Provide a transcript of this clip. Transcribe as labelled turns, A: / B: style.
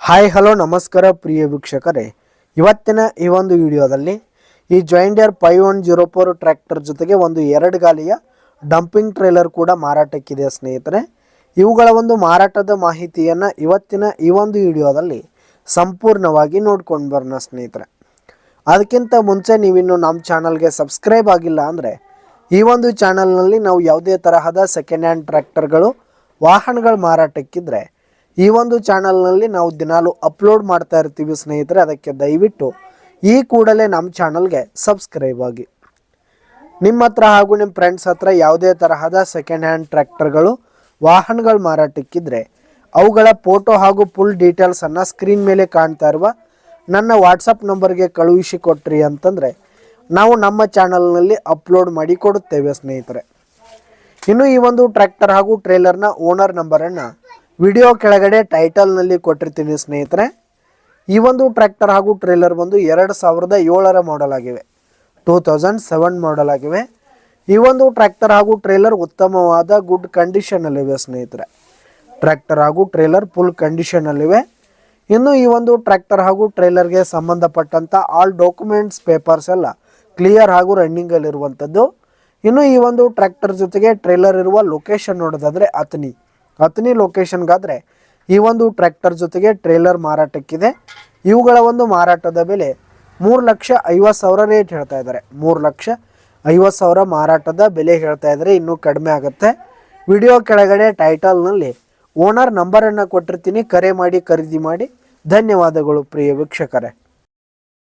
A: Hi hello ನಮಸ್ಕಾರ ಪ್ರಿಯ ವೀಕ್ಷಕರೇ, ಇವತ್ತಿನ ಈ ಒಂದು ವಿಡಿಯೋದಲ್ಲಿ ಈ ಜಾಯಿಂಟ್ ಡೀರ್ 5104 ಟ್ರ್ಯಾಕ್ಟರ್ ಜೊತೆಗೆ ಒಂದು 2 ಗಾಲಿಯ ಡಂಪಿಂಗ್ ಟ್ರೇಲರ್ ಕೂಡ ಮಾರಾಟಕ್ಕಿದೆ ಸ್ನೇಹಿತರೆ. ಇವುಗಳ ಒಂದು ಮಾರಾಟದ ಮಾಹಿತಿಯನ್ನು ಇವತ್ತಿನ ಈ ಒಂದು ವಿಡಿಯೋದಲ್ಲಿ ಸಂಪೂರ್ಣವಾಗಿ ನೋಡ್ಕೊಂಡು ಬರೋಣ ಸ್ನೇಹಿತರೆ. ಅದಕ್ಕಿಂತ ಮುಂಚೆ ನೀವಿನ್ನು ನಮ್ಮ ಚಾನಲ್ಗೆ ಸಬ್ಸ್ಕ್ರೈಬ್ ಆಗಿಲ್ಲ ಅಂದರೆ ಈ ಒಂದು ಚಾನಲ್ನಲ್ಲಿ ನಾವು ಯಾವುದೇ ತರಹದ ಸೆಕೆಂಡ್ ಹ್ಯಾಂಡ್ ಟ್ರ್ಯಾಕ್ಟರ್ಗಳು ವಾಹನಗಳು ಮಾರಾಟಕ್ಕಿದ್ರೆ ಈ ಒಂದು ಚಾನಲ್ನಲ್ಲಿ ನಾವು ದಿನಾಲು ಅಪ್ಲೋಡ್ ಮಾಡ್ತಾ ಇರ್ತೀವಿ ಸ್ನೇಹಿತರೆ. ಅದಕ್ಕೆ ದಯವಿಟ್ಟು ಈ ಕೂಡಲೇ ನಮ್ಮ ಚಾನಲ್ಗೆ ಸಬ್ಸ್ಕ್ರೈಬ್ ಆಗಿ. ನಿಮ್ಮ ಹತ್ರ ಹಾಗೂ ನಿಮ್ಮ ಫ್ರೆಂಡ್ಸ್ ಹತ್ರ ಯಾವುದೇ ತರಹದ ಸೆಕೆಂಡ್ ಹ್ಯಾಂಡ್ ಟ್ರ್ಯಾಕ್ಟರ್ಗಳು ವಾಹನಗಳು ಮಾರಾಟಕ್ಕಿದ್ರೆ ಅವುಗಳ ಫೋಟೋ ಹಾಗೂ ಫುಲ್ ಡೀಟೇಲ್ಸನ್ನು ಸ್ಕ್ರೀನ್ ಮೇಲೆ ಕಾಣ್ತಾ ಇರುವ ನನ್ನ ವಾಟ್ಸಪ್ ನಂಬರ್ಗೆ ಕಳುಹಿಸಿ ಕೊಟ್ರಿ ಅಂತಂದರೆ ನಾವು ನಮ್ಮ ಚಾನಲ್ನಲ್ಲಿ ಅಪ್ಲೋಡ್ ಮಾಡಿ ಕೊಡುತ್ತೇವೆ ಸ್ನೇಹಿತರೆ. ಇನ್ನು ಈ ಒಂದು ಟ್ರ್ಯಾಕ್ಟರ್ ಹಾಗೂ ಟ್ರೇಲರ್ನ ಓನರ್ ನಂಬರನ್ನು ವಿಡಿಯೋ ಕೆಳಗಡೆ ಟೈಟಲ್ನಲ್ಲಿ ಕೊಟ್ಟಿರ್ತೀನಿ ಸ್ನೇಹಿತರೆ. ಈ ಒಂದು ಟ್ರ್ಯಾಕ್ಟರ್ ಹಾಗೂ ಟ್ರೇಲರ್ ಬಂದು 2007 ಮಾಡೆಲ್ ಆಗಿವೆ, 2007 ಮಾಡೆಲ್ ಆಗಿವೆ. ಈ ಒಂದು ಟ್ರ್ಯಾಕ್ಟರ್ ಹಾಗೂ ಟ್ರೇಲರ್ ಉತ್ತಮವಾದ ಗುಡ್ ಕಂಡೀಷನಲ್ಲಿವೆ ಸ್ನೇಹಿತರೆ. ಟ್ರ್ಯಾಕ್ಟರ್ ಹಾಗೂ ಟ್ರೇಲರ್ ಫುಲ್ ಕಂಡೀಷನಲ್ಲಿವೆ. ಇನ್ನು ಈ ಒಂದು ಟ್ರ್ಯಾಕ್ಟರ್ ಹಾಗೂ ಟ್ರೇಲರ್ಗೆ ಸಂಬಂಧಪಟ್ಟಂಥ ಆಲ್ ಡಾಕ್ಯುಮೆಂಟ್ಸ್ ಪೇಪರ್ಸ್ ಎಲ್ಲ ಕ್ಲಿಯರ್ ಹಾಗೂ ರನ್ನಿಂಗಲ್ಲಿರುವಂಥದ್ದು. ಇನ್ನು ಈ ಒಂದು ಟ್ರ್ಯಾಕ್ಟರ್ ಜೊತೆಗೆ ಟ್ರೇಲರ್ ಇರುವ ಲೊಕೇಶನ್ ನೋಡೋದಾದರೆ ಅತನಿ ಲೊಕೇಶನ್ಗಾದರೆ ಈ ಒಂದು ಟ್ರ್ಯಾಕ್ಟರ್ ಜೊತೆಗೆ ಟ್ರೇಲರ್ ಮಾರಾಟಕ್ಕಿದೆ. ಇವುಗಳ ಒಂದು ಮಾರಾಟದ ಬೆಲೆ 3,50,000 ರೇಟ್ ಹೇಳ್ತಾ ಇದ್ದಾರೆ. 3,50,000 ಮಾರಾಟದ ಬೆಲೆ ಹೇಳ್ತಾ ಇದ್ದಾರೆ. ಇನ್ನೂ ಕಡಿಮೆ ಆಗುತ್ತೆ. ವಿಡಿಯೋ ಕೆಳಗಡೆ ಟೈಟಲ್ನಲ್ಲಿ ಓನರ್ ನಂಬರನ್ನು ಕೊಟ್ಟಿರ್ತೀನಿ, ಕರೆ ಮಾಡಿ ಖರೀದಿ ಮಾಡಿ. ಧನ್ಯವಾದಗಳು ಪ್ರಿಯ ವೀಕ್ಷಕರೇ.